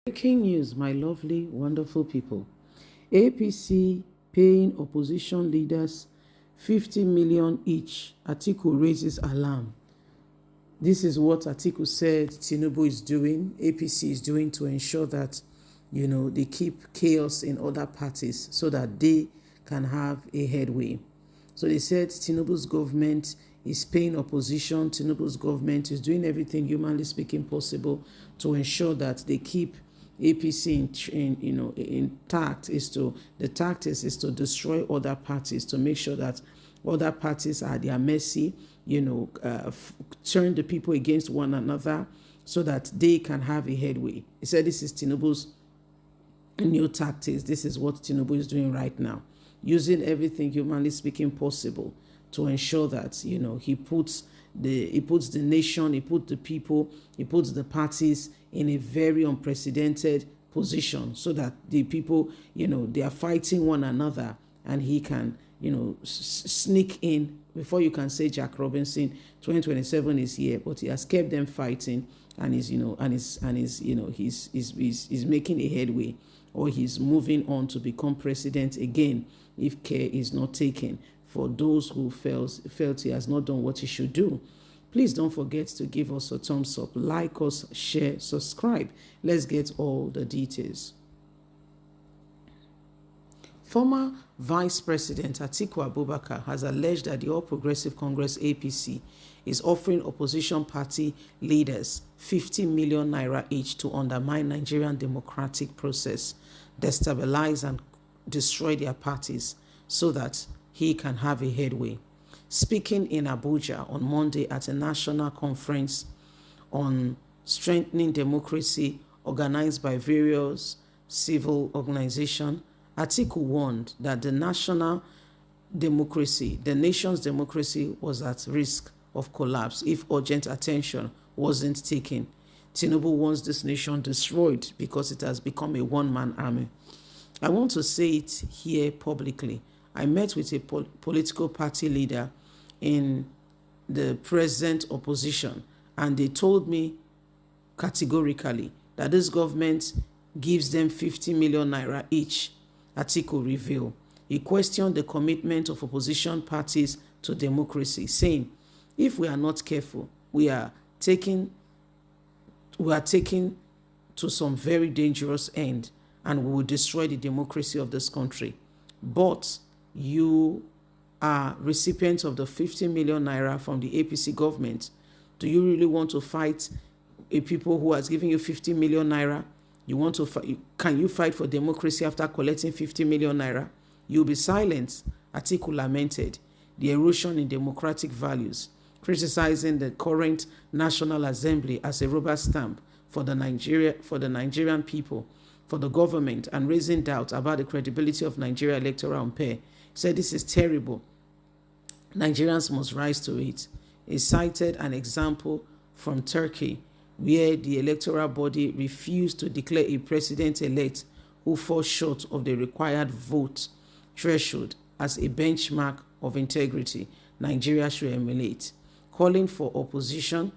Breaking news, my lovely, wonderful people. APC paying opposition leaders 50 million each. Atiku raises alarm. This is what Atiku said Tinubu is doing, APC is doing to ensure that, they keep chaos in other parties so that they can have a headway. So they said Tinubu's government is paying opposition. Tinubu's government is doing everything humanly speaking possible to ensure that they keep APC intact. The tactics is to destroy other parties, to make sure that other parties are at their mercy, turn the people against one another so that they can have a headway. He said this is Tinubu's new tactics. This is what Tinubu is doing right now, using everything humanly speaking possible to ensure that he puts the nation, he puts the people, he puts the parties in a very unprecedented position so that the people they are fighting one another, and he can sneak in before you can say Jack Robinson. 2027 is here, but he has kept them fighting, and he's making a headway, or he's moving on to become president again if care is not taken for those who felt he has not done what he should do. Please don't forget to give us a thumbs up, like us, share, subscribe. Let's get all the details. Former Vice President Atiku Abubakar has alleged that the All Progressive Congress APC is offering opposition party leaders 50 million naira each to undermine Nigerian democratic process, destabilize and destroy their parties so that he can have a headway. Speaking in Abuja on Monday at a national conference on strengthening democracy organized by various civil organizations, Atiku warned that the nation's democracy was at risk of collapse if urgent attention wasn't taken. Tinubu wants this nation destroyed because it has become a one-man army. I want to say it here publicly. I met with a political party leader in the present opposition, and they told me categorically that this government gives them 50 million naira each. Atiku revealed. He questioned the commitment of opposition parties to democracy, saying, if we are not careful, we are taking to some very dangerous end, and we will destroy the democracy of this country. But you are recipients of the 50 million naira from the APC government. Do you really want to fight a people who has given you 50 million naira? Can you fight for democracy after collecting 50 million naira? You'll be silent, Atiku lamented the erosion in democratic values, criticizing the current National Assembly as a rubber stamp for the Nigerian people, for the government, and raising doubt about the credibility of Nigeria electoral umpire. He said this is terrible. Nigerians must rise to it. He cited an example from Turkey, where the electoral body refused to declare a president-elect who falls short of the required vote threshold as a benchmark of integrity Nigeria should emulate. Calling for opposition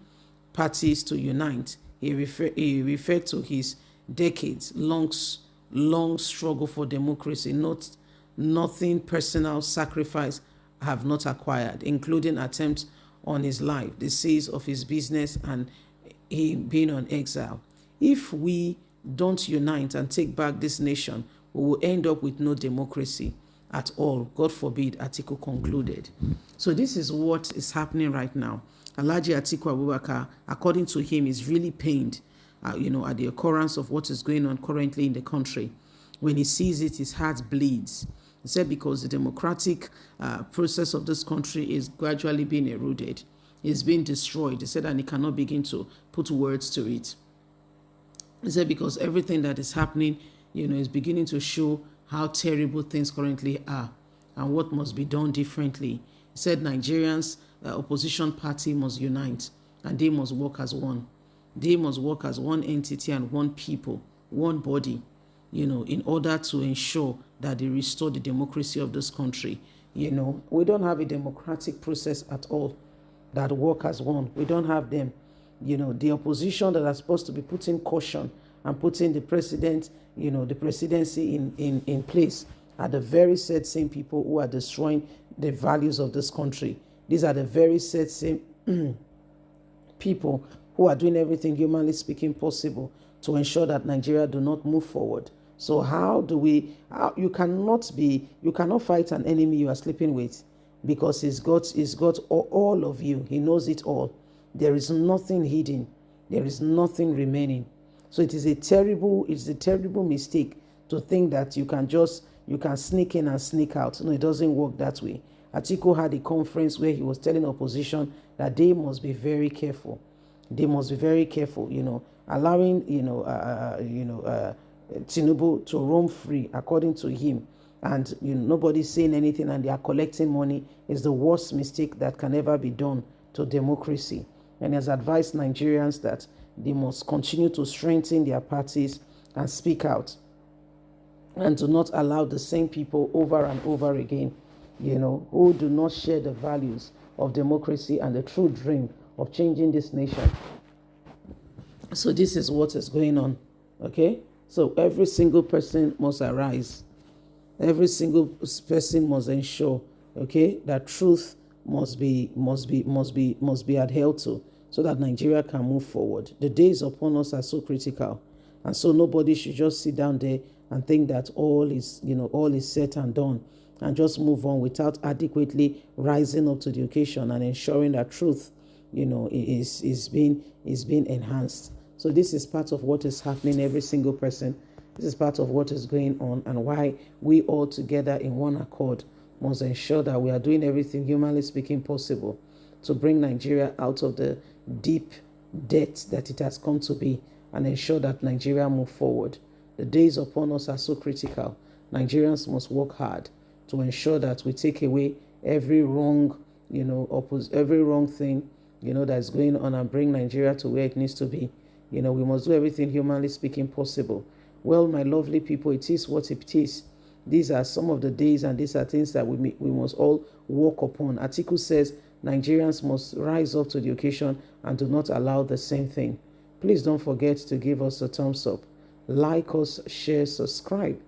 parties to unite, he referred to his decades-long struggle for democracy, nothing personal sacrifice have not acquired, including attempts on his life, the seize of his business, and he being on exile. If we don't unite and take back this nation, we will end up with no democracy at all. God forbid, Atiku concluded. So this is what is happening right now. Alhaji Atiku Abubakar, according to him, is really pained, at the occurrence of what is going on currently in the country. When he sees it, his heart bleeds. He said because the democratic process of this country is gradually being eroded. It's being destroyed. He said, and he cannot begin to put words to it. He said because everything that is happening, is beginning to show how terrible things currently are and what must be done differently. He said Nigerians, opposition party must unite, and they must work as one. They must work as one entity and one people, one body, in order to ensure that they restore the democracy of this country. We don't have a democratic process at all that work as one. We don't have them. The opposition that are supposed to be putting caution and putting the president, the presidency in place are the very same people who are destroying the values of this country. These are the very same people who are doing everything humanly speaking possible to ensure that Nigeria do not move forward. So you cannot fight an enemy you are sleeping with, because he's got all of you. He knows it all. There is nothing hidden. There is nothing remaining. So it is a terrible mistake to think that you can sneak in and sneak out. No, it doesn't work that way. Atiku had a conference where he was telling opposition that they must be very careful. They must be very careful, allowing, Tinubu to roam free according to him. And nobody's saying anything and they are collecting money is the worst mistake that can ever be done to democracy. And he has advised Nigerians that they must continue to strengthen their parties and speak out, and do not allow the same people over and over again, who do not share the values of democracy and the true dream of changing this nation. So this is what is going on, okay? So every single person must arise. Every single person must ensure, okay, that truth must be adhered to, so that Nigeria can move forward. The days upon us are so critical, and so nobody should just sit down there and think that all is set and done, and just move on without adequately rising up to the occasion and ensuring that truth, is being enhanced. So this is part of what is happening. Every single person. This is part of what is going on, and why we all together in one accord must ensure that we are doing everything humanly speaking possible to bring Nigeria out of the deep debt that it has come to be, and ensure that Nigeria move forward. The days upon us are so critical. Nigerians must work hard to ensure that we take away every wrong, every wrong thing, that is going on, and bring Nigeria to where it needs to be. We must do everything humanly speaking possible. Well, my lovely people, it is what it is. These are some of the days, and these are things that we must all walk upon. Atiku says Nigerians must rise up to the occasion and do not allow the same thing. Please don't forget to give us a thumbs up. Like us, share, subscribe.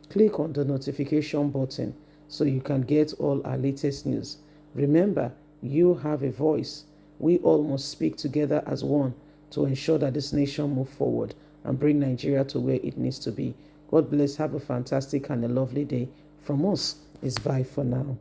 Click on the notification button so you can get all our latest news. Remember, you have a voice. We all must speak together as one to ensure that this nation move forward and bring Nigeria to where it needs to be. God bless. Have a fantastic and a lovely day. From us, it's bye for now.